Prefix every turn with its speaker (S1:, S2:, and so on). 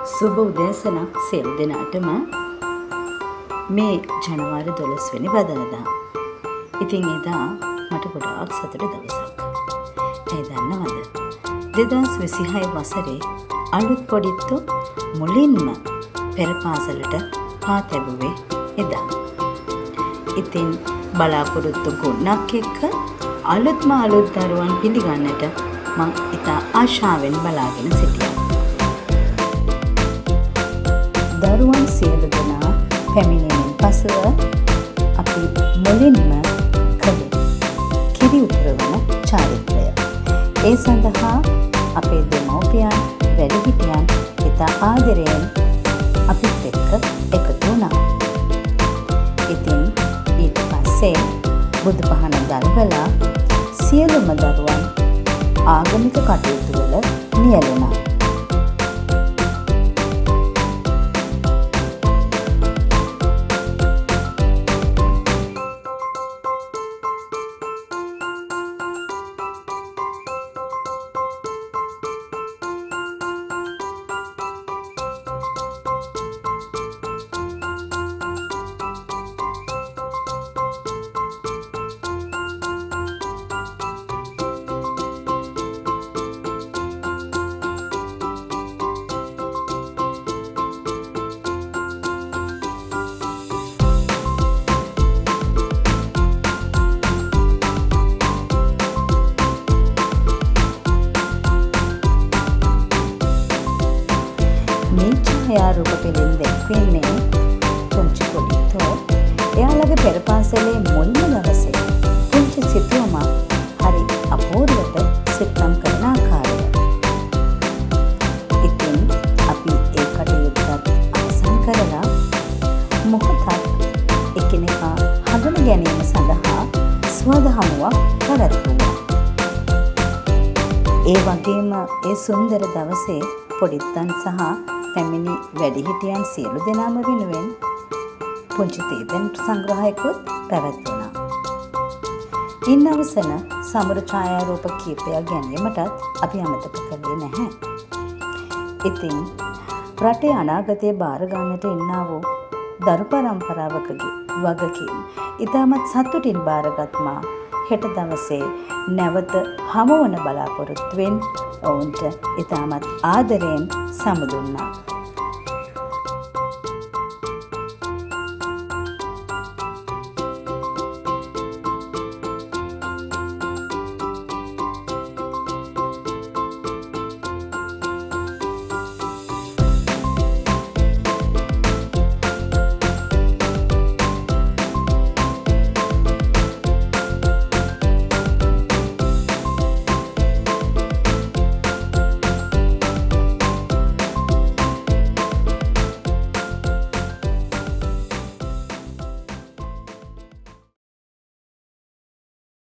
S1: සුබ උදෑසනක් සියලු දෙනාටම. මේ ජනවාරි 12 වෙනි බදාදා. ඉතින් එදා මට ගොඩාක් සතුට දවසක්. ඒ දන්නවද? 2026 වසරේ අලුත් පොඩිත්තු මුලින්ම පෙර පාසලට පා තැබුවේ එදා. ඉතින් බලාපොරොත්තු ගොන්නක් එක්ක අලුත් දරුවන් පිළිගන්නට මම ඉතා ආශාවෙන් බලාගෙන සිටියා. දරුවන් සියලු දෙනා පැමිණීමෙන් පසුව අපි මුලින්ම කළේ කිරි උතුරවන චාරිත්‍රය. ඒ සඳහා අපේ දෙමව්පියන් වැඩිහිටියන් ඉතා ආදරයෙන් අපිත් එක්ක එකතු වුණා. ඉතින් ඊට පස්සේ බුදු පහන දල්වලා සියලුම දරුවන් ආගමික කටයුතු වල නියැලුණා. මේ ඡායාරූප පෙළින් දැක්වෙන්නේ පුංචි පොඩිත්තෝ එයාලගේ පෙර පාසලේ මුල්ම දවසේ පුංචි සිතුවමක් හරි අපූර්වට සිත්තම් කරන ආකාරය. ඉතින් අපි ඒ කටයුත්තත් අවසන් කරලා මොහොතක් එකිනෙකා හඳුන ගැනීම සඳහා ස්වදහමුවක් පැවැත්වුවා. ඒ වගේම ඒ සුන්දර දවසේ පොඩිත්තන් සහ පැමිණි වැඩිහිටියන් සියලු දෙනාම වෙනුවෙන් පුංචි තීතෙන් සංග්‍රහයකුත් පැවැත්වුණා. ඉන් අවසන සමරු ඡායාරූප කීපයක් ගැනීමටත් අපි අමතක කළේ නැහැ. ඉතින් රටේ අනාගතය බාර ගන්නට ඉන්නා වූ දරු පරම්පරාවකගේ වගකීම් ඉතාමත් සතුටින් බාරගත් මා හෙට දවසේ නැවත හමුවන බලාපොරොත්තුවෙන් ඔවුන්ට ඉතාමත් ආදරයෙන් සමුදුන්නා.